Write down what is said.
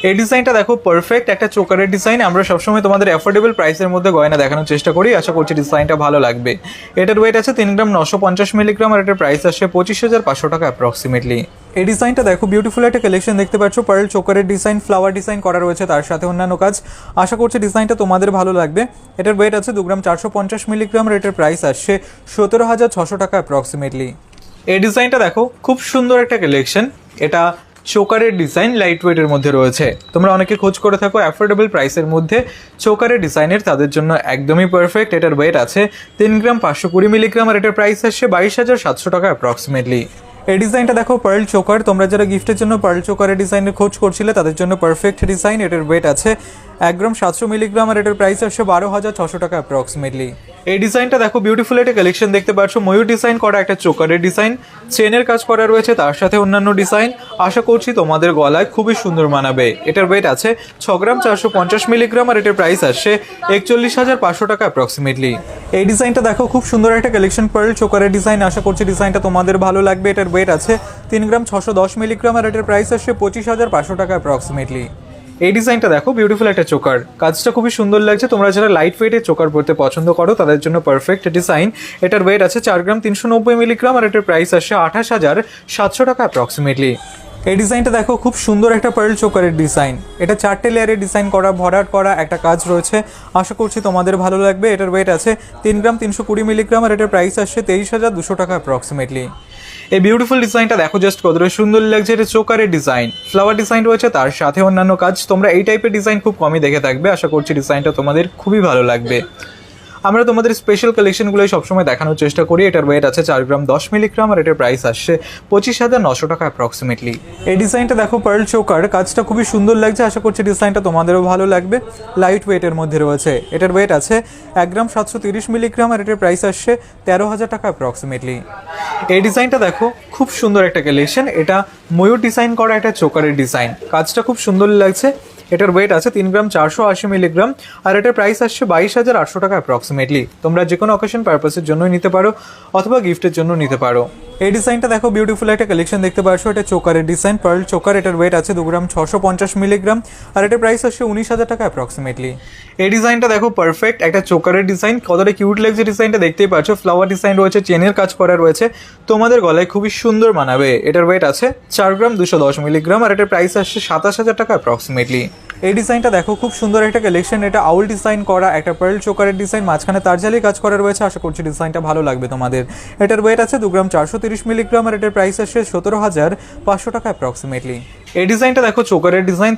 এই ডিজাইনটা দেখো পারফেক্ট একটা চোকারের ডিজাইন। আমরা সবসময় তোমাদের অ্যাফোর্ডেবল প্রাইসের মধ্যে গয়না দেখানোর চেষ্টা করি, আশা করছি ডিজাইনটা ভালো লাগবে। এটার ওয়েট আছে 3 গ্রাম 950 মিলিগ্রাম, আর এটার প্রাইস আসছে 25,500 টাকা অ্যাপ্রক্সিমেটলি। এই ডিজাইনটা দেখো বিউটিফুল একটা কালেকশন দেখতে পাচ্ছ, পার্ল চোকারের ডিজাইন, ফ্লাওয়ার ডিজাইন করা রয়েছে, তার সাথে অন্যান্য কাজ। আশা করছি ডিজাইনটা তোমাদের ভালো লাগবে। এটার ওয়েট আছে 2 গ্রাম 450 মিলিগ্রাম, আর এটার প্রাইস আসছে 17,600 টাকা অ্যাপ্রক্সিমেটলি। এই ডিজাইনটা দেখো খুব সুন্দর একটা কালেকশন। এটা চোকারের ডিজাইন লাইট ওয়েটের মধ্যে রয়েছে। তোমরা অনেকে খোঁজ করে থাকো অ্যাফোর্ডেবল প্রাইসের মধ্যে চোকারের ডিজাইনের, তাদের জন্য একদমই পারফেক্ট। এটার ওয়েট আছে 3 গ্রাম 520 মিলিগ্রাম, আর এটার প্রাইস আসছে 22,700 টাকা অ্যাপ্রক্সিমেটলি। এই ডিজাইনটা দেখো পার্ল চোকার। তোমরা যারা গিফটের জন্য পার্ল চোকারের ডিজাইনের খোঁজ করছিলে তাদের জন্য পারফেক্ট ডিজাইন। এটার ওয়েট আছে 1 গ্রাম 700 মিলিগ্রাম, আর এটার প্রাইস আসছে 12,600 টাকা অ্যাপ্রক্সিমেটলি। এই ডিজাইনটা দেখো বিউটিফুল একটা কালেকশন দেখতে পাচ্ছ, ময়ূর ডিজাইন করা একটা চোকারের ডিজাইন, চেনের কাজ করা রয়েছে, তার সাথে অন্যান্য ডিজাইন। আশা করছি তোমাদের গলায় খুবই সুন্দর মানাবে। এটার ওয়েট আছে 6 গ্রাম 450 মিলিগ্রাম, আর এটার প্রাইস আসছে 41,500 টাকা অ্যাপ্রক্সিমেটলি। এই ডিজাইনটা দেখো খুব সুন্দর একটা কালেকশন, পার্ল চোকারের ডিজাইন। আশা করছি ডিজাইনটা তোমাদের ভালো লাগবে। এটার ওয়েট আছে 3 গ্রাম 610 মিলিগ্রাম, আর এটার প্রাইস আসছে 25,500 টাকা অ্যাপ্রক্সিমেটলি। এই ডিজাইনটা দেখো বিউটিফুল একটা চোকার, কাজটা খুবই সুন্দর লাগছে। তোমরা যারা লাইট ওয়েটের চোকার পরতে পছন্দ করো তাদের জন্য পারফেক্ট ডিজাইন। এটার ওয়েট আছে 4 গ্রাম 390 মিলিগ্রাম, আর এটার প্রাইস আসছে 28,700 টাকা অ্যাপ্রক্সিমেটলি। এই ডিজাইনটা দেখো খুব সুন্দর একটা পার্ল চোকারের ডিজাইন। এটা 4টে লেয়ারের ডিজাইন করা, ভরাট করা একটা কাজ রয়েছে। আশা করছি তোমাদের ভালো লাগবে। এটার ওয়েট আছে 3 গ্রাম 320 মিলিগ্রাম, আর এটার প্রাইস আসছে 23,200 টাকা অ্যাপ্রক্সিমেটলি। এই বিউটিফুল ডিজাইনটা দেখো জাস্ট কতটা সুন্দর লাগছে। এটা চোকারের ডিজাইন, ফ্লাওয়ার ডিজাইন রয়েছে, তার সাথে অন্যান্য কাজ। তোমরা এই টাইপের ডিজাইন খুব কমই দেখে থাকবে। আশা করছি ডিজাইনটা তোমাদের খুবই ভালো লাগবে। আমরা তোমাদের স্পেশাল কালেকশনগুলোই সবসময় দেখানোর চেষ্টা করি। এটার ওয়েট আছে 4 গ্রাম 10 মিলিগ্রাম, আর এটার প্রাইস আসছে 25,900 টাকা অ্যাপ্রক্সিমেটলি। এই ডিজাইনটা দেখো পার্ল চোকার, কাজটা খুবই সুন্দর লাগছে। আশা করছি ডিজাইনটা তোমাদেরও ভালো লাগবে। লাইট ওয়েটের মধ্যে রয়েছে। এটার ওয়েট আছে 1 গ্রাম 730 মিলিগ্রাম, আর এটার প্রাইস আসছে 13,000 টাকা অ্যাপ্রক্সিমেটলি। এই ডিজাইনটা দেখো খুব সুন্দর একটা কালেকশন। এটা ময়ূর ডিজাইন করা একটা চোকারের ডিজাইন, কাজটা খুব সুন্দর লাগছে। এটার ওয়েট আছে 3 গ্রাম 480 মিলিগ্রাম, আর এটার প্রাইস আসছে 22,800 টাকা অ্যাপ্রক্সিমেটলি। তোমরা যে কোনো অকেশন পারপাসের জন্যই নিতে পারো অথবা গিফটের জন্য নিতে পারো। এই ডিজাইনটা দেখো বিউটিফুল একটা কালেকশন দেখতে পাচ্ছ। এটা চোকারের ডিজাইন, পার্ল চোকার। এটার ওয়েট আছে 2 গ্রাম 650 মিলিগ্রাম, আর এটার প্রাইস আসছে 19,000 টাকা অ্যাপ্রক্সিমেটলি। এই ডিজাইনটা দেখো পারফেক্ট একটা চোকারের ডিজাইন, কতটা কিউট লাগছে ডিজাইনটা দেখতেই পাচ্ছ। ফ্লাওয়ার ডিজাইন রয়েছে, চেনের কাজ করা রয়েছে, তোমাদের গলায় খুবই সুন্দর মানাবে। এটার ওয়েট আছে 4 গ্রাম 210 মিলিগ্রাম, আর এটার প্রাইস আসছে 27,000 টাকা অ্যাপ্রক্সিমেটলি। এই ডিজাইনটা দেখো খুব সুন্দর একটা কালেকশন। এটা আউল ডিজাইন করা একটা পার্ল চোকারের ডিজাইন, মাঝখানে তারজালি কাজ করা রয়েছে। আশা করছি ডিজাইনটা ভালো লাগবে তোমাদের। এটার ওয়েট আছে 2 গ্রাম 430 মিলিগ্রাম, আর এটার প্রাইস আসছে 17,500 টাকা অ্যাপ্রক্সিমেটলি। এই ডিজাইনটা দেখো চোকারের ডিজাইন,